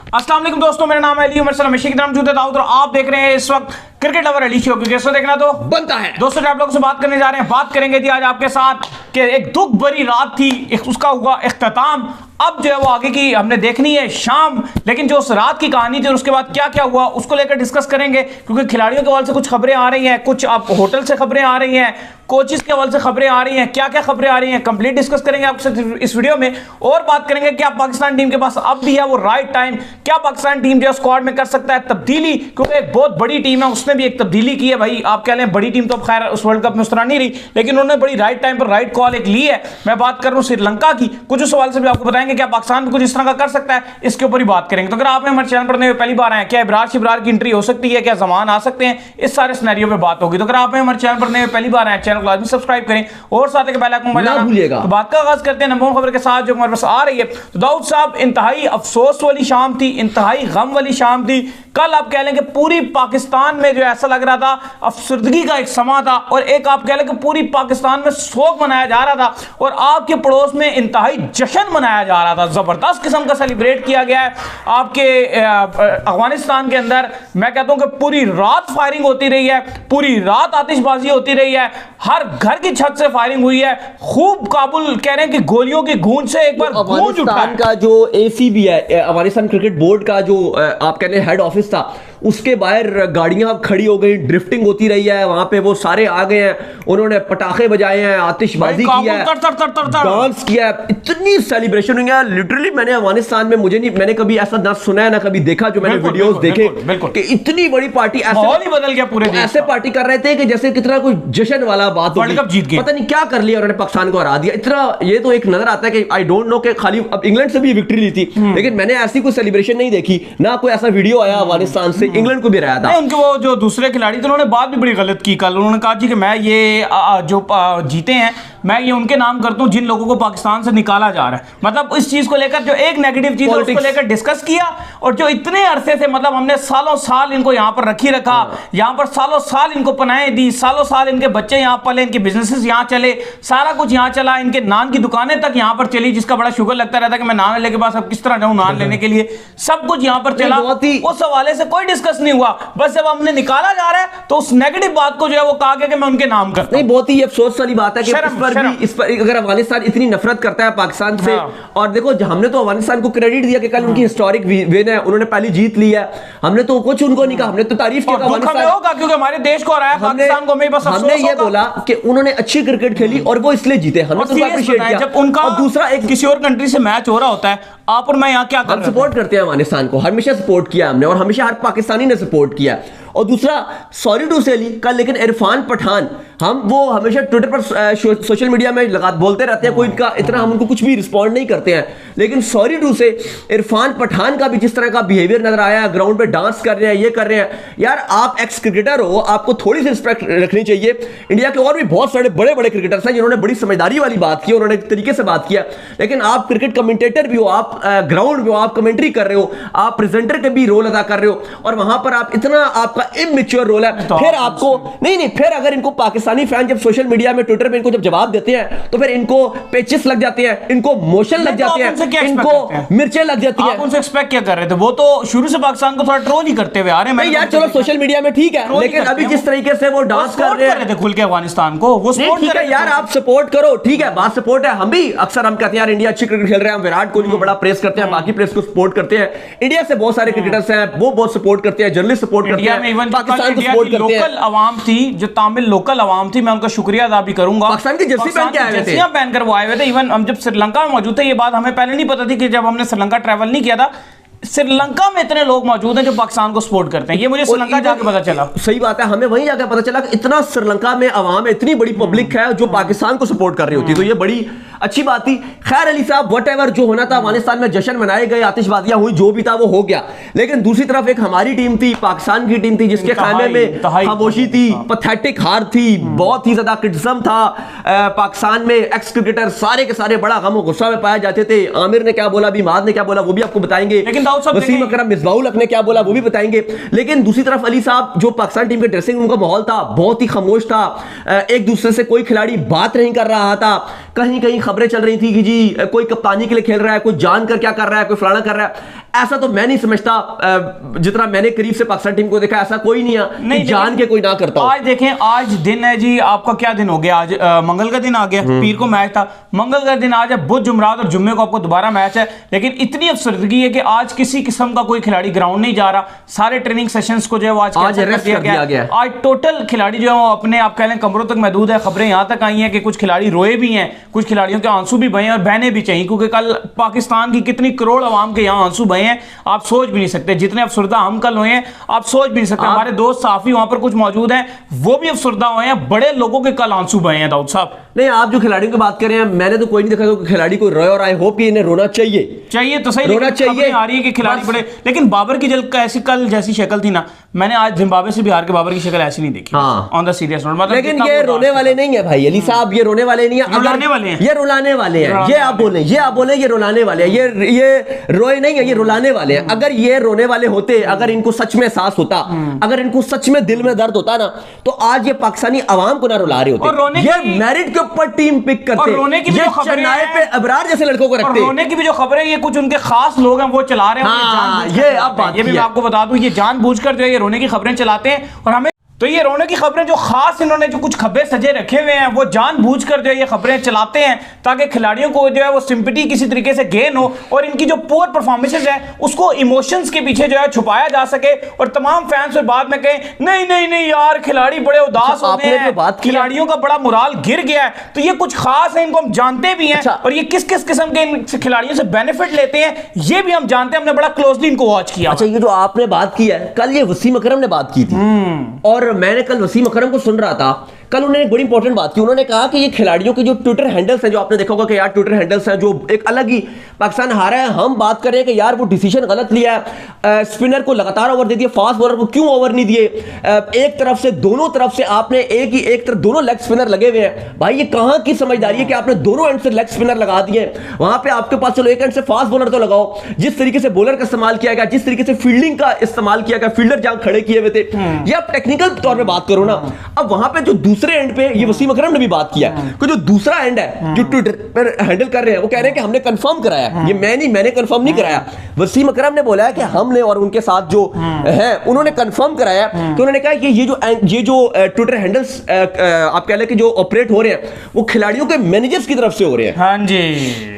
अस्सलाम वालेकुम दोस्तों, मेरा नाम है अली उमर सलाम की नाम जूते दाऊद और आप देख रहे हैं इस वक्त क्रिकेट लवर अली शो। क्योंकि कैसे देखना तो बनता है दोस्तों, आप लोगों से बात करने जा रहे हैं। बात करेंगे जी आज आपके साथ कि एक दुख भरी रात थी, उसका हुआ इख्तिताम। अब जो है वो आगे की हमने देखनी है शाम, लेकिन जो उस रात की कहानी थी और उसके बाद क्या क्या हुआ उसको लेकर डिस्कस करेंगे। क्योंकि खिलाड़ियों के हवाले से कुछ खबरें आ रही हैं, कुछ आप होटल से खबरें आ रही हैं, कोचिस के हवाले से खबरें आ रही हैं, क्या क्या खबरें आ रही हैं कंप्लीट डिस्कस करेंगे आपसे इस वीडियो में। और बात करेंगे क्या पाकिस्तान टीम के पास अब भी है वो राइट टाइम, क्या पाकिस्तान टीम जो स्क्वाड में कर सकता है तब्दीली, क्योंकि एक बहुत बड़ी टीम है, उसने भी एक तब्दीली की है। भाई आप कह लें बड़ी टीम तो खैर उस वर्ल्ड कप में उस तरह नहीं रही, लेकिन उन्होंने बड़ी राइट टाइम पर राइट कॉल एक ली है। मैं बात कर रहा हूं श्रीलंका की, कुछ उस सवाल से भी आपको बताएंगे क्या पाकिस्तान भी कुछ इस तरह का कर सकता है, इसके ऊपर ही बात करेंगे। तो अगर आपने हमारे चैनल पर नए पहली बार आए, क्या इब्रार शिब्रार की एंट्री हो सकती है, क्या जमान आ सकते हैं, इस सारे सिनेरियो पे बात होगी। तो अगर आपने हमारे चैनल पर नए पहली बार आए, चैनल को लाजमी सब्सक्राइब करें और साथ ही बेल आइकन बजाना भूलिएगा। तो बात का आगाज करते हैं नंबर खबर के साथ जो हमारे पास आ रही है। तो दाऊद साहब, इंतहाई अफसोस वाली शाम थी, इंतहाई गम वाली शाम थी। कल आप कह लें कि पूरी पाकिस्तान में जो ऐसा लग रहा था अफसरदगी का एक समा था, और एक आप कह लें कि पूरी पाकिस्तान में शोक मनाया जा रहा था, और आपके पड़ोस में इंतहाई जश्न मनाया जा रहा था। जबरदस्त किस्म का सेलिब्रेट किया गया है आपके अफगानिस्तान के अंदर। मैं कहता हूं कि पूरी रात फायरिंग होती रही है, पूरी रात आतिशबाजी होती रही है, हर घर की छत से फायरिंग हुई है। खूब काबुल कह रहे हैं कि गोलियों की गूंज से एक बार गूंज उठा है। का जो एसीबी है, अफगानिस्तान क्रिकेट बोर्ड का जो आप कहते हैं हेड ऑफिस था, उसके बाहर गाड़ियां खड़ी हो गई, ड्रिफ्टिंग होती रही है। वहां पे वो सारे आ गए हैं, उन्होंने पटाखे बजाए हैं, आतिशबाजी की है, डांस किया है, इतनी सेलिब्रेशन हुई है। लिटरली मैंने अफगानिस्तान में मैंने कभी ऐसा ना सुना है ना कभी देखा, जो मैंने वीडियोस देखे कि इतनी बड़ी पार्टी ऐसे बदल गया पूरे, ऐसे पार्टी कर रहे थे कि जैसे कितना कोई जश्न वाला बात, वर्ल्ड कप जीत गए, पता नहीं क्या कर लिया उन्होंने, पाकिस्तान को हरा दिया। इतना ये तो एक नजर आता है कि आई डोंट नो कि खाली अब इंग्लैंड से भी विक्ट्री ली थी, लेकिन मैंने ऐसी कोई सेलिब्रेशन नहीं देखी, ना कोई ऐसा वीडियो आया अफगानिस्तान से। इंग्लैंड को भी रहा था। उनके वो जो दूसरे खिलाड़ी थे उन्होंने बात भी बड़ी गलत की कल। उन्होंने कहा जी कि मैं ये जो जीते हैं मैं ये उनके नाम करता हूं जिन लोगों को पाकिस्तान से निकाला जा रहा है। मतलब इस चीज को लेकर जो एक नेगेटिव चीज है उसको लेकर डिस्कस किया, और जो इतने अरसे से मतलब हमने सालों साल इनको यहां पर रखा, यहां पर सालों साल इनको पनाहें दी, सालों साल इनके बच्चे यहां पले, इनके बिजनेसेस यहां चले, सारा कुछ यहां चला, इनके नान की दुकानें तक यहां पर चली, जिसका बड़ा शुगर लगता रहता कि मैं नान लेके पास अब किस तरह जाऊं नान लेने के लिए, सब कुछ यहां पर चला। उस हवाले से कोई डिस्कस नहीं हुआ। बस जब हमने निकाला जा रहा है तो उस नेगेटिव बात को जो है वो कहा गया कि मैं उनके नाम करता हूं। बहुत ही अफसोस वाली बात है कि इस पर अगर अफगानिस्तान इतनी नफरत करता है पाकिस्तान से, और देखो हमने तो अफगानिस्तान को क्रेडिट दिया कि कल उनकी हिस्टोरिक विन है, उन्होंने पहली जीत ली है, हमने तो कुछ उनको नहीं कहा, हमने तो तारीफ की होगा क्योंकि हमारे देश को हराया, पाकिस्तान को बस हमने ये बोला कि उन्होंने अच्छी क्रिकेट खेली और वो इसलिए जीते, हमने तो अप्रिशिएट किया। जब उनका दूसरा एक किसी और कंट्री से मैच हो रहा होता है, आप और मैं यहाँ क्या कर रहे हैं, सपोर्ट करते हैं अफगानिस्तान को, हमेशा सपोर्ट किया हमने, और हमेशा हर पाकिस्तानी ने सपोर्ट किया। और दूसरा, सॉरी टू से कल, लेकिन इरफान पठान, हम वो हमेशा ट्विटर पर सोशल मीडिया में बोलते रहते हैं, कोई इनका इतना हम उनको कुछ भी रिस्पॉन्ड नहीं करते हैं, लेकिन सॉरी टू से इरफान पठान का भी जिस तरह का बिहेवियर नजर आया, ग्राउंड पे डांस कर रहे हैं, ये कर रहे हैं। यार आप एक्स क्रिकेटर हो, आपको थोड़ी सी रिस्पेक्ट रखनी चाहिए। इंडिया के और भी बहुत सारे बड़े बड़े क्रिकेटर्स हैं जिन्होंने बड़ी समझदारी वाली बात की, उन्होंने तरीके से बात किया, लेकिन आप क्रिकेट कमेंटेटर भी हो, आप ग्राउंड में हो, आप कमेंट्री कर रहे हो, आप प्रेजेंटर के भी रोल अदा कर रहे हो, और वहां पर आप इतना आपका इमेच्योर रोल है। फिर आपको नहीं, फिर अगर इनको पाकिस्तानी फैन जब सोशल मीडिया में ट्विटर पे इनको जब जवाब देते हैं तो फिर इनको पेचेस लग जाते हैं, इनको मोशन लग जाते हैं, इनको मिर्चें लग जाती हैं। आप उनसे एक्सपेक्ट क्या कर रहे थे? वो तो शुरू से पाकिस्तान को थोड़ा ट्रोल ही करते हुए आ रहे हैं। यार चलो सोशल मीडिया में ठीक है, लेकिन अभी जिस तरीके से वो डांस कर रहे थे खुल के अफगानिस्तान को, वो सपोर्ट कर रहे हैं। यार आप सपोर्ट करो, ठीक है, बात सपोर्ट है। हम भी अक्सर हम कहते हैं यार इंडिया अच्छी क्रिकेट खेल रहे हैं, हम विराट कोहली को बड़ा प्रेस करते हैं, बाकी प्रेस को सपोर्ट करते हैं। इंडिया से बहुत सारे क्रिकेटर्स हैं, वो बहुत सपोर्ट करते हैं, जर्नलिस्ट सपोर्ट करते हैं, पाकिस्तान को सपोर्ट करते हैं। लोकल अवाम थी, जो तामिल लोकल अवाम थी, मैं उनका शुक्रिया अदा भी करूंगा। पाकिस्तान की जर्सी पहन के आए थे, जर्सियां पहनकर वो आए हुए थे। इवन हम जब श्रीलंका में मौजूद थे, ये बात हमें पहले नहीं पता थी कि जब हमने श्रीलंका ट्रैवल नहीं किया था, श्रीलंका में इतने लोग मौजूद हैं जो पाकिस्तान को सपोर्ट करते हैं। ये मुझे श्रीलंका जाके पता चला। सही बात है, हमें वहीं जाकर पता चला कि इतना श्रीलंका में अवाम है, इतनी बड़ी पब्लिक है जो पाकिस्तान को सपोर्ट कर रही होती है, तो ये बड़ी अच्छी बात थी। खैर अली साहब, व्हाटएवर जो होना था, अफगानिस्तान में जश्न मनाए गए, आतिशबाजियां हुई, जो भी था वो हो गया। लेकिन दूसरी तरफ एक हमारी टीम थी, पाकिस्तान की टीम थी, जिसके खाने में खामोशी थी, पैथेटिक हार थी, बहुत ही ज्यादा क्रिटिसिज्म था। पाकिस्तान में एक्स क्रिकेटर सारे के सारे बड़ा गम और गुस्सा में पाए जाते थे। आमिर ने क्या बोला, बीमाद ने क्या बोला, वो भी आपको बताएंगे। वसीम अकरम, मिसबाहुल हक ने क्या बोला, वो भी बताएंगे। लेकिन दूसरी तरफ अली साहब, जो पाकिस्तान टीम के ड्रेसिंग रूम का माहौल था, बहुत ही खामोश था। एक दूसरे से कोई खिलाड़ी बात नहीं कर रहा था। कहीं कहीं खबरें चल रही थी कि जी कोई कप्तानी के लिए खेल रहा है, कोई जानकर क्या कर रहा है, कोई फलाना कर रहा है। ऐसा तो मैं नहीं समझता, जितना मैंने करीब से पाकिस्तान टीम को देखा ऐसा कोई नहीं है कि जान के कोई ना करता। आज देखें, आज दिन है जी, आपका क्या दिन हो गया आज? मंगल का दिन आ गया, पीर को मैच था, मंगल का दिन आज है, बुध जुमरात और जुम्मे को आपको दोबारा मैच है। लेकिन इतनी अफसरदगी है कि आज किसी किस्म का कोई खिलाड़ी ग्राउंड नहीं जा रहा, सारे ट्रेनिंग सेशंस को जो है वो आज रेस्ट कर दिया गया। आज टोटल खिलाड़ी जो है अपने आप कह लें कमरों तक महदूद है। खबरें यहां तक आई हैं कि कुछ खिलाड़ी रोए भी हैं, कुछ खिलाड़ियों के आंसू भी बहे और बहने भी चाहिए, क्योंकि कल पाकिस्तान की कितनी करोड़ आवाम के यहाँ आंसू बहे हैं आप सोच भी नहीं सकते। जितने अफसरदा हम कल हुए हैं आप सोच भी नहीं सकते। हमारे दोस्त साफी वहां पर कुछ मौजूद हैं, वो भी अफसरदा हुए हैं, बड़े लोगों के कल आंसू बहे हैं। दाऊद साहब, नहीं, आप जो खिलाड़ियों की बात कर रहे हैं, मैंने तो कोई नहीं देखा कि खिलाड़ी को रोए, और आई होप कि इन्हें रोना चाहिए तो सही, रोना चाहिए। आ रही है कि खिलाड़ी बड़े, लेकिन बाबर की ऐसी कल जैसी शक्ल थी ना, मैंने आज जिम्बाब्वे से बिहार के बाबर की शक्ल ऐसी नहीं देखी। ऑन द सीरियस नोट, मतलब लेकिन ये रोने वाले नहीं है भाई अली साहब, ये रोने वाले नहीं है, रुलाने वाले हैं, ये रुलाने वाले हैं। ये आप बोले ये रुलाने वाले हैं, ये रोए नहीं है, ये रुलाने वाले हैं। अगर ये रोने वाले होते, अगर इनको सच में एहसास होता, अगर इनको सच में दिल में दर्द होता ना, तो आज ये पाकिस्तानी अवाम को ना रुला रहे होते। ये मेरिट के ऊपर टीम पिक करते, रोने की भी चेन्नई पे अबरार जैसे लड़कों को रखते। रोने की भी जो खबरें, ये कुछ उनके खास लोग हैं वो चला रहे हैं। ये अब बात, ये भी मैं आपको बता दूं, ये जानबूझकर जो है ये रोने की खबरें चलाते हैं। और हमें तो ये रोने की खबरें जो खास इन्होंने जो कुछ खब्बे सजे रखे हुए हैं, वो जानबूझकर जो है ये खबरें चलाते हैं ताकि खिलाड़ियों को जो है वो सिंपैथी किसी तरीके से गेन हो और इनकी जो पुअर परफॉर्मेंसेज है उसको इमोशंस के पीछे जो है छुपाया जा सके और तमाम फैंस फिर बाद में कहें नहीं यार खिलाड़ी बड़े उदास हो गए हैं, खिलाड़ियों का बड़ा मोराल गिर गया है। तो ये कुछ खास है, इनको हम जानते भी हैं और ये किस किस किस्म के इन खिलाड़ियों से बेनिफिट लेते हैं ये भी हम जानते हैं, हमने बड़ा क्लोजली इनको वॉच किया। अच्छा, ये जो आपने बात की है, कल ये वसीम अकरम ने बात की थी और मैंने कल वसीम अकरम को सुन रहा था। कल उन्होंने एक बड़ी इंपॉर्टेंट बात की। उन्होंने कहा कि ये खिलाड़ियों के जो ट्विटर हैंडल्स हैं, जो आपने देखा होगा कि यार ट्विटर हैंडल्स हैं जो एक अलग ही पाकिस्तान हारा है, हम बात कर रहे हैं कि यार वो डिसीजन गलत लिया है, स्पिनर को लगातार ओवर दे दिए, फास्ट बॉलर को क्यों ओवर नहीं दिए, एक तरफ से दोनों तरफ से आपने एक तरफ दोनों लेग स्पिनर लगे हुए हैं। भाई ये कहां की समझदारी है कि आपने दोनों एंड से लेग स्पिनर लगा दिए। वहां पे आपके पास चलो एक एंड से फास्ट बॉलर तो लगाओ, जिस तरीके से बॉलर का इस्तेमाल किया गया, जिस तरीके से फील्डिंग का इस्तेमाल किया गया, फील्डर जहां खड़े किए हुए थे, ये आप टेक्निकल तौर पे बात करो ना। अब वहां पे जो दूसरे एंड पे ये वसीम अकरम ने भी बात किया कि जो दूसरा एंड है जो ट्विटर पर हैंडल कर रहे हैं, वो कह रहे हैं कि हमने कंफर्म कराया। ये मैंने कंफर्म नहीं कराया, वसीम अकरम ने बोला है कि हमने और उनके साथ जो है उन्होंने कंफर्म कराया कि उन्होंने कहा कि ये जो ट्विटर हैंडल्स आप कह लें कि जो ऑपरेट हो रहे हैं वो खिलाड़ियों के मैनेजर्स की तरफ से हो रहे हैं। हाँ जी,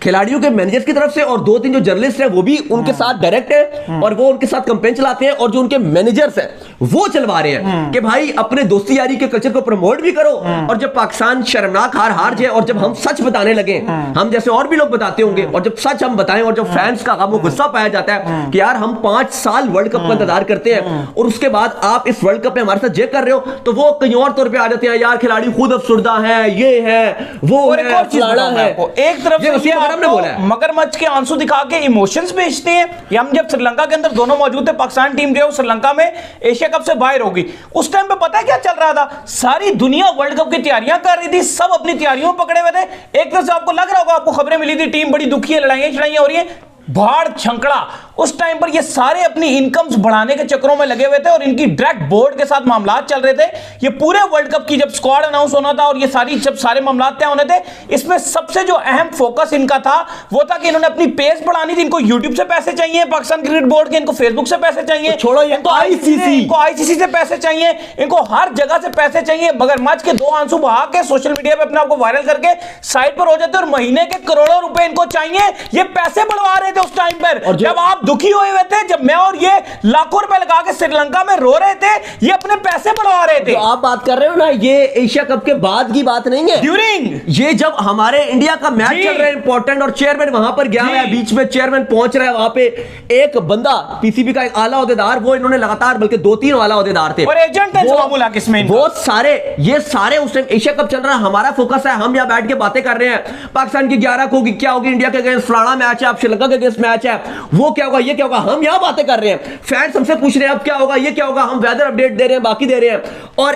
खिलाड़ियों के मैनेजर्स की तरफ से, और 2-3 जो जर्नलिस्ट हैं वो भी उनके साथ डायरेक्ट है और वो उनके साथ कैंपेन चलाते हैं, और जो उनके मैनेजर्स हैं वो चलवा रहे हैं कि भाई अपने दोस्ती यारी के कल्चर को प्रमोट भी करो। और जब पाकिस्तान शर्मनाक हार जाए और जब हम सच बताने लगे, हम जैसे और भी लोग बताते होंगे, और जब सच हम बताएं और जब फैंस का गम गुस्सा पाया जाता है कि यार हम 5 साल वर्ल्ड कप का इंतजार करते हैं और उसके बाद आप इस वर्ल्ड कप में हमारे साथ जे कर रहे हो, तो वो कहीं और तौर पर आ जाते हैं, यार खिलाड़ी खुद अफसरदा है, ये है वो है, एक तरफ से मगरमच्छ के आंसू दिखा के इमोशंस बेचते हैं। हम जब श्रीलंका के अंदर दोनों मौजूद थे, पाकिस्तान टीम जो श्रीलंका में एशिया कप से बाहर होगी, उस टाइम पे पता है क्या चल रहा था? सारी दुनिया वर्ल्ड कप की तैयारियां कर रही थी, सब अपनी तैयारियों में पकड़े हुए थे। एक तरफ से आपको लग रहा होगा, आपको खबरें मिली थी टीम बड़ी दुखी है, लड़ाइयां हो रही है, भाड़ छंकड़ा। उस टाइम पर ये सारे अपनी इनकम्स बढ़ाने के चक्रों में लगे हुए थे और इनकी डायरेक्ट बोर्ड के साथ मामला चल रहे थे। ये पूरे वर्ल्ड कप की जब स्क्वाड अनाउंस होना था और ये जब सारे मामला तय होने थे, इसमें सबसे जो अहम फोकस इनका था वो था कि इन्होंने अपनी पेस बढ़ानी थी। इनको यूट्यूब से पैसे चाहिए, पाकिस्तान क्रिकेट बोर्ड के, इनको फेसबुक से पैसे चाहिए, छोड़ो इनको आईसीसी से पैसे चाहिए, इनको हर जगह से पैसे चाहिए। मगरमच्छ के 2 आंसू बहा के सोशल मीडिया पे अपने आपको वायरल करके साइड पर हो जाते और महीने के करोड़ों रुपए इनको चाहिए। ये पैसे बढ़वा रहे थे उस टाइम पर जब आप दुखी हुए हुए थे, जब मैं और ये लाखों रुपए लगा के श्रीलंका में रो रहे थे, ये अपने पैसे बढ़वा रहे थे। तो आप बात कर रहे हो ना, ये एशिया कप के बाद की बात नहीं है, ड्यूरिंग ये जब हमारे इंडिया का मैच चल रहा है इंपॉर्टेंट, और चेयरमैन वहां पर गया है, बीच में चेयरमैन पहुंच रहा है, वहां पे एक बंदा पीसीबी का एक आला ओहदेदार, वो इन्होंने लगातार बल्कि 2-3 आला ओहदेदार थे और एजेंट थे वो सारे उस टाइम एशिया कप चल रहा है, हमारा फोकस है, हम यहां बैठ के बातें कर रहे हैं पाकिस्तान की 11 को क्या होगी, इंडिया के अगेंस्ट फलाना मैच है, आप श्रीलंका के अगेंस्ट मैच है, वो क्या होगा, ये क्या होगा, हम यहां बातें कर रहे हैं। फैंस हमसे पूछ रहे हैं अब क्या होगा, ये क्या होगा, हम वेदर अपडेट दे रहे हैं, बाकी दे रहे हैं, और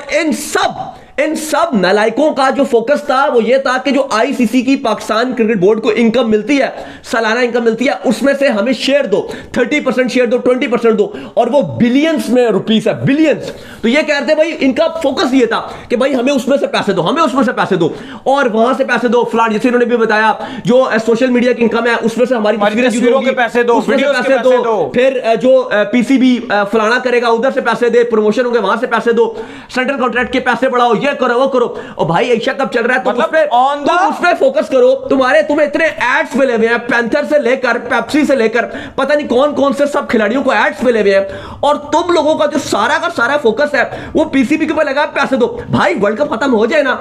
इन सब नालायकों का जो फोकस था वो ये था कि जो आईसीसी की पाकिस्तान क्रिकेट बोर्ड को इनकम मिलती है, सालाना इनकम मिलती है, उसमें से हमें शेयर दो, 30% शेयर दो, 20% दो, और वो बिलियंस में रुपीस है, बिलियंस। तो ये कहते भाई इनका फोकस ये था कि भाई हमें उसमें से पैसे दो, हमें उसमें से पैसे दो, और वहां से पैसे दो फलान, जैसे इन्होंने भी बताया जो सोशल मीडिया की इनकम है उसमें से हमारी तस्वीरों के पैसे दो, उसमें से पैसे दो, फिर जो पीसीबी फलाना करेगा उधर से पैसे दे, प्रमोशन होंगे वहां से पैसे दो, सेंट्रल कॉन्ट्रैक्ट के पैसे बढ़ाओ, ये करो वो करो। और भाई एशिया कप चल रहा है, तुम उस पे फोकस करो। तुम्हें इतने एड्स मिले हुए हैं, पैंथर से लेकर पेप्सी से लेकर पता नहीं कौन कौन से सब खिलाड़ियों को एड्स मिले हुए हैं, और तुम लोगों का जो सारा का सारा फोकस है वो पीसीबी के ऊपर लगा, पैसे दो। भाई वर्ल्ड कप खत्म हो जाए ना,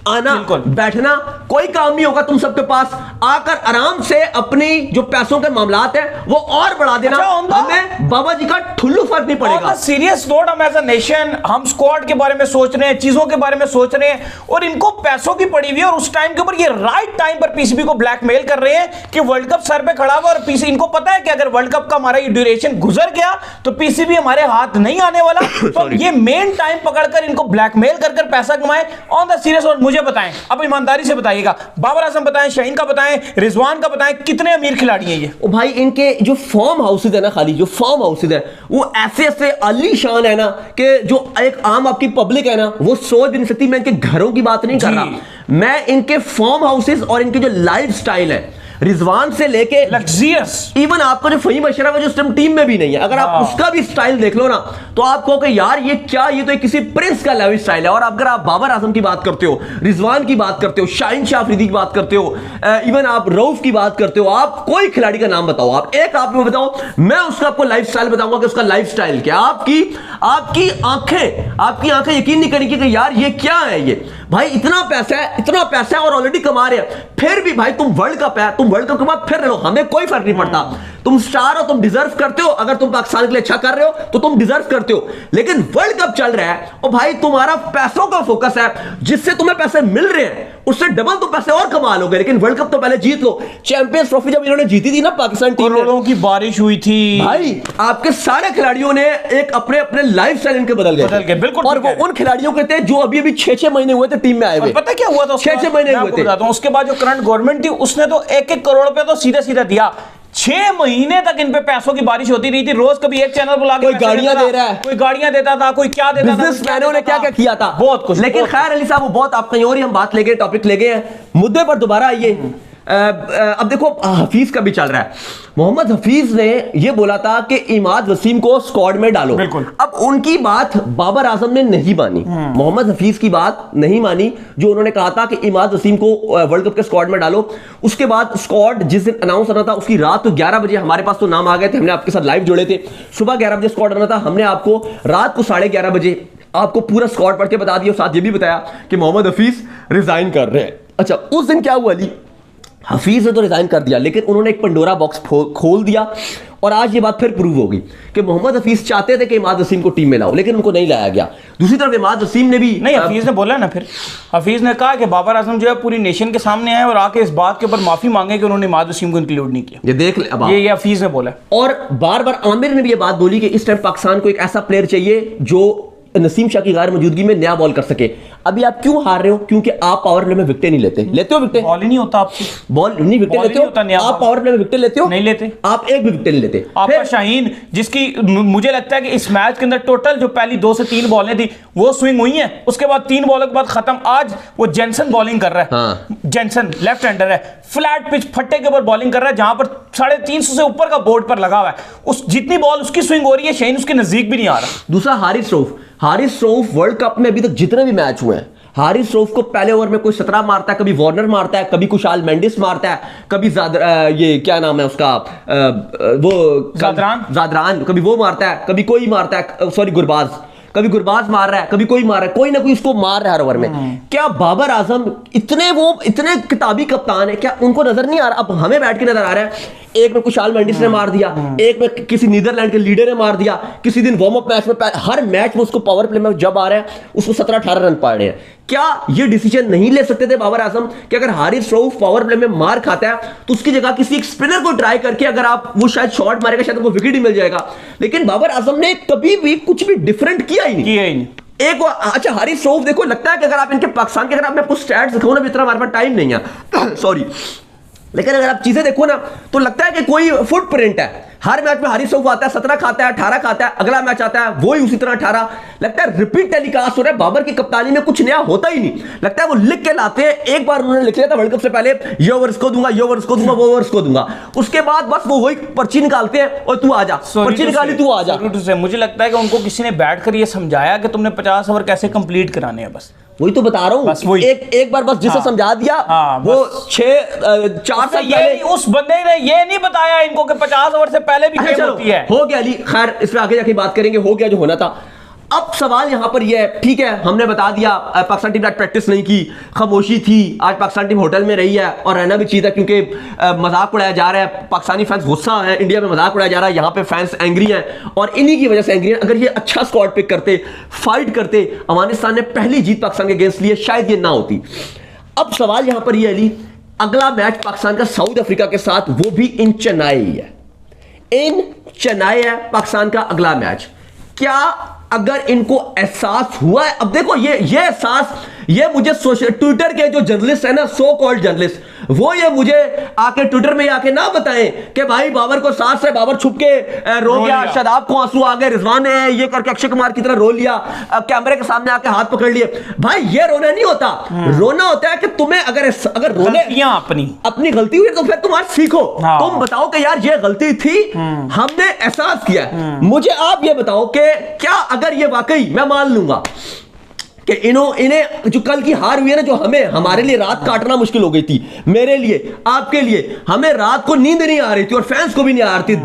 आना बैठना कोई काम नहीं होगा तुम सबके पास, आकर आराम से अपनी जो पैसों के मामलात है वो और बढ़ा देना। हमें बाबा जी का ठुल्लू फर्क नहीं पड़ेगा। सीरियस नोट, हम एज अ नेशन हम स्क्वाड के बारे में सोच रहे हैं, चीजों के बारे में सोच रहे हैं, और इनको पैसों की पड़ी हुई है, और उस टाइम के ऊपर ये राइट टाइम पर पीसीबी को ब्लैकमेल कर रहे हैं कि वर्ल्ड कप सर पे खड़ा हुआ, और पीसी इनको पता है कि अगर वर्ल्ड कप का हमारा ये ड्यूरेशन गुजर गया तो पीसीबी हमारे हाथ नहीं आने वाला। तो ये मेन टाइम पकड़कर इनको ब्लैकमेल कर पैसा कमाए। ऑन द सीरियस नोट मुझे बताएं, अब ईमानदारी से बताइएगा, बाबर आजम बताएं, शाहीन का बताएं, रिजवान का बताएं, कितने अमीर खिलाड़ी हैं ये? ओ भाई इनके जो फॉर्म हाउसेज है ना, खाली जो फॉर्म हाउसेज है वो ऐसे ऐसे आलीशान है ना कि जो एक आम आपकी पब्लिक है ना वो सोच भी नहीं सकती। मैं इनके घरों की बात नहीं कर रहा, मैं इनके फॉर्म हाउसेज और इनके जो लाइफ स्टाइल है, रिजवान से लेके लग्जरियस, इवन आपको जो फहीम अशरफ है जो इस टीम में भी नहीं है, अगर आप उसका भी स्टाइल देख लो ना तो आप कहो कि यार ये क्या, ये तो किसी प्रिंस का लाइफ स्टाइल है। और अगर आप बाबर आजम की बात करते हो, रिजवान की बात करते हो, शाहीन शाह अफरीदी की बात करते हो, इवन आप रऊफ की बात करते हो, आप कोई खिलाड़ी का नाम बताओ, आप एक आप में बताओ, मैं उसका आपको लाइफ स्टाइल बताऊंगा कि उसका लाइफ स्टाइल क्या। आपकी आंखें यकीन नहीं करेंगी कि यार ये क्या है, ये भाई इतना पैसा है और ऑलरेडी कमा रहे हैं, फिर भी भाई तुम वर्ल्ड कप है, तुम वर्ल्ड कप के बाद फिर रहो, हमें कोई फर्क नहीं पड़ता, तुम स्टार हो, तुम डिजर्व करते हो, अगर तुम पाकिस्तान के लिए अच्छा कर रहे हो तो तुम डिजर्व करते हो। लेकिन वर्ल्ड कप चल रहा है और भाई तुम्हारा पैसों का फोकस है, जिससे तुम्हें पैसे मिल रहे हैं उससे डबल तुम पैसे और कमा लोगे, लेकिन वर्ल्ड कप तो पहले जीत लो। चैंपियंस ट्रॉफी जब इन्होंने जीती थी ना पाकिस्तान टीम, करोड़ों की बारिश हुई थी भाई, आपके सारे खिलाड़ियों ने एक अपने लाइफ स्टाइल इनके बदल गए बिल्कुल। और वो उन खिलाड़ियों के थे जो अभी 6-6 महीने हुए थे टीम में आए हुए। पता क्या हुआ था? 6-6 महीने हुए थे। उसके बाद जो करंट गवर्नमेंट थी उसने तो 1-1 करोड़ रुपया तो सीधा दिया। 6 महीने तक इन पे पैसों की बारिश होती रही थी, रोज कभी एक चैनल बुला के कोई गाड़ियां दे रहा है, कोई गाड़ियां देता था, कोई क्या देता था, बिजनेसमैनों ने क्या क्या किया था, बहुत कुछ। लेकिन खैर अली साहब वो बहुत आप कहीं और ही हम बात ले गए, टॉपिक ले गए हैं, मुद्दे पर दोबारा आइए। अब देखो हफीज का भी चल रहा है। मोहम्मद हफीज ने यह बोला था कि इमाद वसीम को स्क्वाड में डालो। अब उनकी बात बाबर आजम ने नहीं मानी, मोहम्मद हफीज की बात नहीं मानी, जो उन्होंने कहा था कि इमाद वसीम को वर्ल्ड कप के स्क्वाड में डालो। उसके बाद स्क्वाड जिस दिन अनाउंस होना था उसकी रात तो 11 बजे हमारे पास तो नाम आ गए थे, हमने आपके साथ लाइव जुड़े थे, सुबह 11 बजे स्क्वाड आना था, हमने आपको रात को 11:30 बजे आपको पूरा स्क्वाड पढ़ के बता दिया, साथ ये भी बताया कि मोहम्मद हफीज रिजाइन कर रहे हैं। अच्छा, उस दिन क्या हुआ अली, हफीज ने तो रिजाइन कर दिया, लेकिन उन्होंने एक पंडोरा बॉक्स खोल दिया, और आज ये बात फिर प्रूव होगी कि मोहम्मद हफीज चाहते थे कि इमाद वसीम को टीम में लाओ, लेकिन उनको नहीं लाया गया। दूसरी तरफ इमाद वसीम ने भी नहीं, हफीज ने बोला ना, फिर हफीज ने कहा कि बाबर आजम जो है पूरी नेशन के सामने आए और आके इस बात के ऊपर माफी मांगे कि उन्होंने इमाद वसीम को इंक्लूड नहीं किया। ये देख ले, अब ये हफीज ने बोला। और बार बार आमिर ने भी ये बात बोली कि इस टाइम पाकिस्तान को एक ऐसा प्लेयर चाहिए जो नसीम शाह की गैर मौजूदगी में नया बॉल कर सके। अभी आप क्यों हार रहे हो? क्योंकि आप पावर प्ले में विकेट नहीं लेते हो विकेट, बॉल ही नहीं होता आपसे, बॉल नहीं विकेट लेते हो आप, पावर प्ले में विकेट लेते हो नहीं लेते आप, एक भी विकेट नहीं लेते। आपका शाहीन, जिसकी मुझे लगता है कि इस मैच के अंदर टोटल जो पहली 2 से 3 बॉलें थी वो स्विंग हुई हैं, उसके बाद 3 बॉलों के बाद खत्म। आज वो जेनसन बॉलिंग कर रहा है, जेनसन लेफ्ट हैंडर है, फ्लैट पिच फट्टे के ऊपर बॉलिंग कर रहा है, जहां पर 350 से ऊपर का बोर्ड पर लगा हुआ है, उस जितनी बॉल उसकी स्विंग हो रही है, शाहीन उसके नजदीक भी नहीं आ रहा। दूसरा हारिस रऊफ वर्ल्ड कप में अभी तक जितने भी मैच हुए हैं, हारिस रऊफ को पहले ओवर में कोई 17 मारता है, कभी वार्नर मारता है, कभी कुशाल मेंडिस मारता है, कभी ये क्या नाम है उसका, वो जादरान, कभी वो मारता है, कभी कोई मारता है, सॉरी गुरबाज, कभी गुरबाज मार रहा है, कभी कोई मार रहा है, कोई ना कोई इसको मार रहा है हर ओवर में। क्या बाबर आजम इतने किताबी कप्तान है, क्या उनको नजर नहीं आ रहा? अब हमें बैठ के नजर आ रहा है, एक में कुशाल मेंडिस ने मार दिया, एक में किसी नीदरलैंड के लीडर ने मार दिया, किसी दिन वार्म अप मैच में, हर मैच में उसको पावर प्ले में जब आ रहा है उसको 17-18 रन पा रहे हैं। क्या ये डिसीजन नहीं ले सकते थे बाबर आजम कि अगर हारिस रऊफ पावर प्ले में मार खाता है तो उसकी जगह किसी एक स्पिनर को ट्राई करके अगर आप वो शायद शॉट मारेगा, शायद वो विकेट ही मिल जाएगा। लेकिन बाबर आजम ने कभी भी कुछ भी डिफरेंट किया ही नहीं। एक अच्छा हारिस रऊफ देखो, लगता है कि अगर आप इनके पाकिस्तान के, अगर आप मैं आपको स्टैट्स दिखाऊं ना, इतना हमारे पास टाइम नहीं है सॉरी, लेकिन अगर आप चीजें देखो ना तो लगता है कि कोई फुटप्रिंट है। हर मैच में हारिस रऊफ आता है, 17 खाता है, 18 खाता है, अगला मैच आता है वो ही उसी तरह 18, लगता है रिपीट टेलीकास्ट हो रहा है। बाबर की कप्तानी में कुछ नया होता ही नहीं, लगता है वो लिख के लाते हैं। एक बार उन्होंने लिख लिया था वर्ल्ड कप से पहले, ये ओवर्स को दूंगा, ये ओवर्स को दूंगा, वो ओवर्स को दूंगा, उसके बाद बस वो वही पर्ची निकालते हैं और तू आ जा, पर्ची निकाली तू आ जा। मुझे लगता है कि उनको किसी ने बैठकर ये समझाया कि तुमने 50 ओवर कैसे कंप्लीट कराने हैं, बस वही तो बता रहा हूँ। एक बार बस जिसे समझा दिया, वो 4 साल पहले उस बंदे ने ये नहीं बताया इनको कि 50 ओवर से पहले भी गेम होती है। हो गया अली, खैर इस पे आगे जाके बात करेंगे, हो गया जो होना था। अब सवाल यहां पर यह है, ठीक है हमने बता दिया पाकिस्तान टीम ने प्रैक्टिस नहीं की, खामोशी थी, आज पाकिस्तान टीम होटल में रही है और रहना भी चाहिए था, क्योंकि मजाक उड़ाया जा रहा है, पाकिस्तानी फैंस गुस्सा है, इंडिया में मजाक उड़ाया जा रहा है, यहाँ पे फैंस एंग्री हैं और इन्हीं की वजह से एंग्री हैं। अगर ये अच्छा स्क्वाड पिक करते, फाइट करते, अफगानिस्तान ने पहली जीत पाकिस्तान के अगेंस्ट लिए, शायद ये ना होती। अब सवाल यहां पर यह अली, अगला मैच पाकिस्तान का साउथ अफ्रीका के साथ, वो भी इन चेन्नई है, इन चेन्नई है पाकिस्तान का अगला मैच। क्या अगर इनको एहसास हुआ है, अब देखो ये एहसास, ये मुझे ट्विटर के जो जर्नलिस्ट है ना, सो कॉल्ड जर्नलिस्ट, वो ये मुझे आके ट्विटर में आके ना बताएं कि भाई बाबर को साथ से बाबर छुप के रो गया, शादाब को आंसू आ गए, रिजवान ने ये करके अक्षय कुमार की तरह रो लिया, कैमरे के सामने आके हाथ पकड़ लिए। भाई ये रोना नहीं होता, रोना होता है कि तुम्हें अगर रोने अपनी गलती हुई तो फिर तुम आज सीखो, तुम बताओ कि यार ये गलती थी, हमने एहसास किया। मुझे आप ये बताओ कि क्या अगर ये वाकई, मैं मान लूंगा कि इन्हें जो कल की हार हुई है ना, जो हमारे लिए रात काटना मुश्किल हो गई थी, मेरे लिए, आपके लिए, हमें रात को नींद नहीं आ रही थी और फैंस को भी नहीं आ रही थी,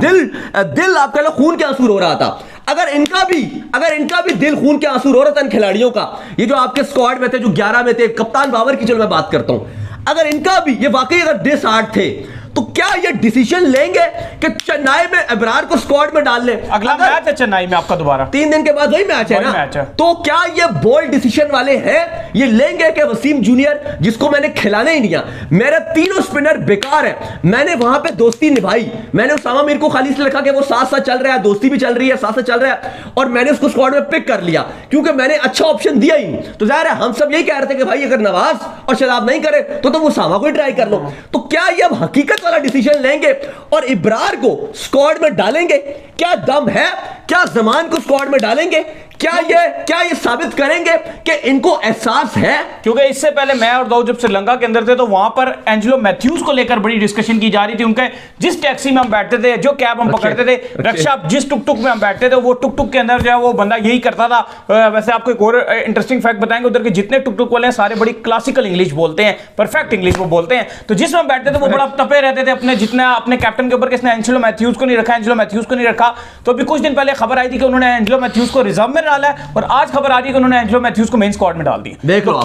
दिल आप कह लो खून के आंसू रो रहा था। अगर इनका भी दिल खून के आंसू रो रहा था इन खिलाड़ियों का, ये जो आपके स्क्वाड में थे, जो 11 में थे, कप्तान बाबर की चलो मैं बात करता हूं, अगर इनका भी ये वाकई अगर डिसहार्ट थे, तो क्या ये डिसीजन लेंगे कि चेन्नई में अबरार को स्क्वाड में डाल लें? अगला मैच है चेन्नई में आपका दोबारा 3 दिन के बाद वही मैच है ना, तो क्या ये बोल्ड डिसीजन वाले हैं? ये लेंगे कि वसीम जूनियर, जिसको मैंने खिलाने ही नहीं, मेरे तीनों स्पिनर बेकार है, मैंने वहां पे दोस्ती निभाई, मैंने उसामा मीर को खाली इसलिए रखा कि वो साथ चल रहा है, दोस्ती भी चल रही है, साथ चल रहा है, और मैंने उसको स्क्वाड में पिक कर लिया क्योंकि मैंने अच्छा ऑप्शन दिया ही नहीं। तो जाहिर है हम सब यही कह रहे थे कि भाई अगर नवाज और शदाब नहीं करे तो तुम उसामा को ही ट्राई कर लो। तो क्या ये अब हकीकत वाला डिसीजन लेंगे और इब्रार को स्क्वाड में डालेंगे? क्या दम है? क्या जमान को स्क्वाड में डालेंगे? क्या ये साबित करेंगे कि इनको एहसास है? क्योंकि इससे पहले मैं और दाऊद जब श्रीलंका के अंदर थे तो वहां पर एंजेलो मैथ्यूज को लेकर बड़ी डिस्कशन की जा रही थी। उनके जिस टैक्सी में हम बैठते थे, जो कैब हम पकड़ते थे, रक्षा जिस टुक टुक में हम बैठते थे, वो टुक टुक के अंदर जो है वो बंदा यही करता था। वैसे आपको एक और इंटरेस्टिंग फैक्ट बताएंगे, उधर के जितने टुक टुक वाले हैं सारे बड़ी क्लासिकल इंग्लिश बोलते हैं, परफेक्ट इंग्लिश वो बोलते हैं। तो जिसमें हम बैठते थे वो बड़ा तपे रहते थे अपने, जितना अपने कैप्टन के ऊपर किसने एंजेलो मैथ्यूज को नहीं रखा, एंजेलो मैथ्यूज को नहीं रखा। तो अभी कुछ दिन पहले खबर आई थी कि उन्होंने एंजेलो मैथ्यूज को रिजर्व में डाला है और आज खबर आ रही है कि उन्होंने एंजेलो मैथ्यूज को मेन स्क्वाड में डाल दिया। तो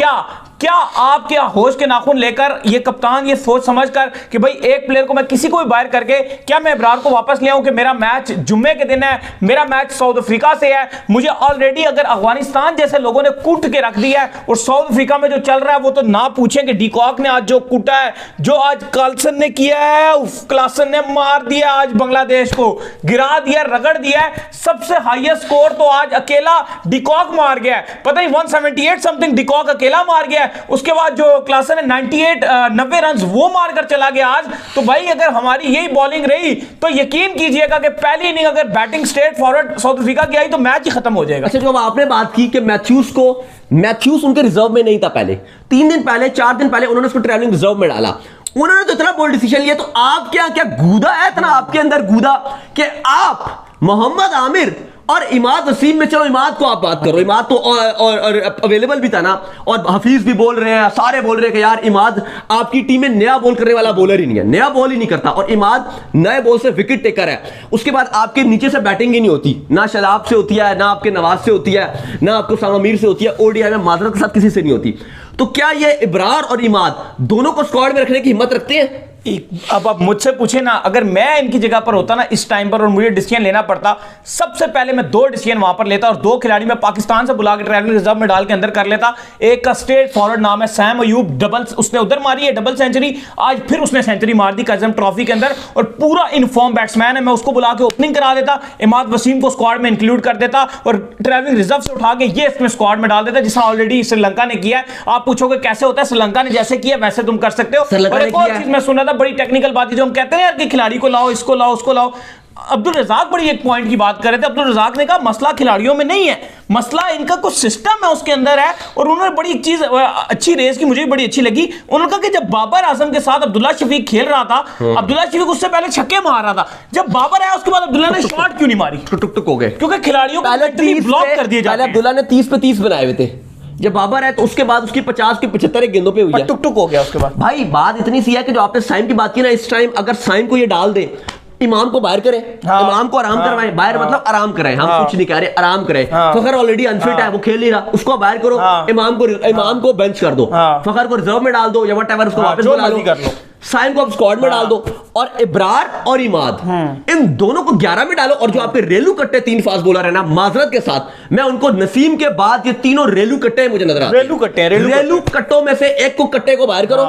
क्या आपके होश के नाखून लेकर ये कप्तान ये सोच समझकर कि भाई एक प्लेयर को मैं किसी को भी बाहर करके क्या मैं इब्रार को वापस ले आऊं कि मेरा मैच जुम्मे के दिन है, मेरा मैच साउथ अफ्रीका से है, मुझे ऑलरेडी अगर अफगानिस्तान जैसे लोगों ने कूट के रख दिया है और साउथ अफ्रीका में जो चल रहा है वो तो ना पूछें कि डिकॉक ने आज जो कूटा है, जो आज कार्लसन ने किया है, क्लासन ने मार दिया, आज बांग्लादेश को गिरा दिया, रगड़ दिया है। सबसे हाईएस्ट स्कोर तो आज अकेला डिकॉक मार गया है, पता नहीं 178 समथिंग डिकॉक अकेला मार गया है। उसके बाद जो क्लासन ने 90 रन वो मारकर चला गया आज। तो भाई अगर हमारी यही बॉलिंग रही तो यकीन कीजिएगा कि पहली इनिंग अगर batting straight forward south Africa की आई तो मैच ही खत्म हो जाएगा। अच्छा, जो आपने बात की कि मैथ्यूज उनके रिजर्व में नहीं था, पहले 3 दिन पहले 4 दिन पहले उन्होंने उसको ट्रैवलिंग रिजर्व में डाला, उन्होंने तो इतना बोल्ड डिसीजन लिया। तो आप क्या गूदा है इतना आपके अंदर गूदा कि आप मोहम्मद आमिर और इमाद वसीम में, चलो इमाद को आप बात करो, इमाद तो और अवेलेबल भी था ना, और हफीज भी बोल रहे हैं, सारे बोल रहे हैं कि यार इमाद आपकी टीम में नया बॉल करने वाला बॉलर ही नहीं है, नया बॉल ही नहीं करता, और इमाद नए बॉल से विकेट टेकर है। उसके बाद आपके नीचे से बैटिंग ही नहीं होती, ना शदाब से होती है, ना आपके नवाज से होती है, ना आपको उसामा मीर से होती है, ओडीआई में माजरत के साथ किसी से नहीं होती। तो क्या ये इब्रार और इमाद दोनों को स्क्वाड में रखने की हिम्मत रखते हैं? अब आप मुझसे पूछे ना, अगर मैं इनकी जगह पर होता ना इस टाइम पर और मुझे डिसीजन लेना पड़ता, सबसे पहले मैं 2 डिसीजन वहां पर लेता और 2 खिलाड़ी मैं पाकिस्तान से बुला के ट्रैवलिंग रिजर्व में डाल के अंदर कर लेता। एक का स्ट्रेट फॉरवर्ड नाम है सैम अयूब, डबल उसने उधर मारी है डबल सेंचुरी, आज फिर उसने सेंचुरी मार दी कर्जम ट्रॉफी के अंदर और पूरा इनफॉर्म बैट्समैन है, मैं उसको बुला के ओपनिंग करा देता, इमाद वसीम को स्क्वाड में इंक्लूड कर देता और ट्रैवलिंग रिजर्व से उठा के ये इसमें स्क्वाड में डाल देता, जिसने ऑलरेडी श्रीलंका ने किया है। आप पूछोगे कैसे होता है, श्रीलंका ने जैसे किया वैसे तुम कर सकते हो। और एक और चीज मैं सुन रहा था, बड़ी टेक्निकल बात, जो हम कहते हैं यार कि खिलाड़ी को लाओ, इसको लाओ, उसको लाओ। अब्दुल रज़ाक बड़ी एक पॉइंट की बात कर रहे थे, अब्दुल रज़ाक ने कहा मसला खिलाड़ियों में नहीं है, मसला इनका कुछ सिस्टम है उसके अंदर है। और उन्होंने बड़ी एक चीज अच्छी रेस की, मुझे बड़ी अच्छी लगी, उन्होंने कहा कि जब बाबर आजम के साथ अब्दुल्ला शफीक खेल रहा था, अब्दुल्ला शफीक उससे पहले छक्के मार रहा था, जब बाबर आया उसके बाद अब्दुल्ला ने शॉट क्यों नहीं मारी? टुक टुक हो गए, क्योंकि खिलाड़ियों को ब्लॉक कर दिए जाते हैं। अब्दुल्ला ने 30 पे 30 बनाए हुए थे, जब बाबर है तो उसके बाद उसकी 50 की 75 गेंदों पे हुई है, टुक टुक हो गया उसके बाद। भाई बात इतनी सी है कि जो आपने साइम की बात की ना, इस टाइम अगर साइम को ये डाल दे, इमाम को बाहर करें, हाँ, इमाम को आराम करवाएं, बाहर मतलब आराम कराएं, हम कुछ नहीं कह रहे, आराम कराएं। फखर ऑलरेडी अनफिट है, वो खेल नहीं रहा, उसको बाहर करो, इमाम को बेंच कर दो, फखर को रिजर्व में डाल दो या व्हाटएवर, उसको वापस बुला लो, साइम को आप स्क्वाड में डाल दो, और इब्रार और इमाद इन दोनों को 11 में डालो। और जो आपके रेलू कट्टे 3 फास्ट बॉलर है ना, माजरत के साथ मैं उनको, नसीम के बाद ये तीनों रेलू कट्टे मुझे नजर आते हैं, रेलू कट्टों में से एक को कट्टे को बाहर करो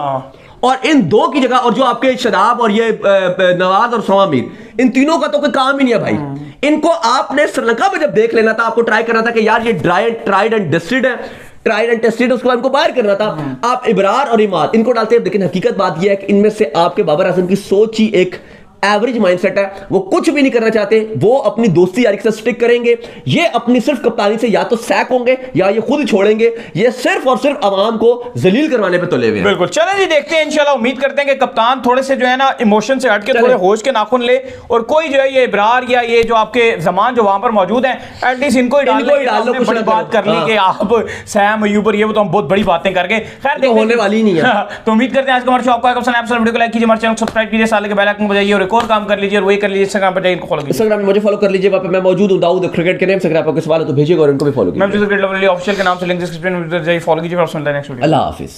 और इन 2 की जगह, और जो आपके शदाब और ये नवाज और सवामीर, इन तीनों का तो कोई काम ही नहीं है भाई। इनको आपने श्रीलंका में जब देख लेना था, आपको ट्राई करना था कि यार ये ट्राइड एंड टेस्टेड है, ट्राइड एंड टेस्टेड, उसको इनको बाहर करना था। आप इब्रार और इमाद इनको डालते हैं, लेकिन हकीकत बात यह है कि इनमें से आपके बाबर आजम की सोच ही एक एवरेज माइंडसेट है, वो कुछ भी नहीं करना चाहते, वो अपनी दोस्ती यारी से स्टिक करेंगे, ये अपनी सिर्फ कप्तानी से या तो सैक होंगे या ये खुद छोड़ेंगे, ये सिर्फ और सिर्फ अवाम को जलील करवाने पे तुले हुए हैं। बिल्कुल, चलें जी देखते हैं, इंशाल्लाह उम्मीद करते हैं कि कप्तान थोड़े से जो है ना इमोशन से हट के थोड़े होश के नाखून ले, और कोई जो है ये इब्रार या ये जो आपके जमान जो वहां पर मौजूद हैं, एटलीस्ट इनको ही डाल लो, कुछ बड़ी बात कर ली कि आप सैम अयूब और ये वो तो हम बहुत बड़ी बातें करके, खैर होने वाली नहीं है। तो उम्मीद करते हैं आज का हमारा शो आपको वीडियो को लाइक कीजिए, हमारे चैनल को सब्सक्राइब कीजिए, साल के बेल आइकन को बजाइए और एक और काम कर लीजिए, और वही कर लीजिए इंस्टाग्राम पर जाइए, इनको फॉलो कीजिए, इंस्टाग्राम में मुझे फॉलो कर लीजिए, वहां पे मैं मौजूद हूं, दाऊद क्रिकेट के नेम से। अगर आपको कोई सवाल है तो भेजिएगा और इनको भी फॉलो कीजिए। मैं क्रिकेट लवली ऑफिशियल के नाम से लिंक डिस्क्रिप्शन में जाइए, फॉलो कीजिए, और सुनते हैं नेक्स्ट वीडियो। अल्लाह हाफिज।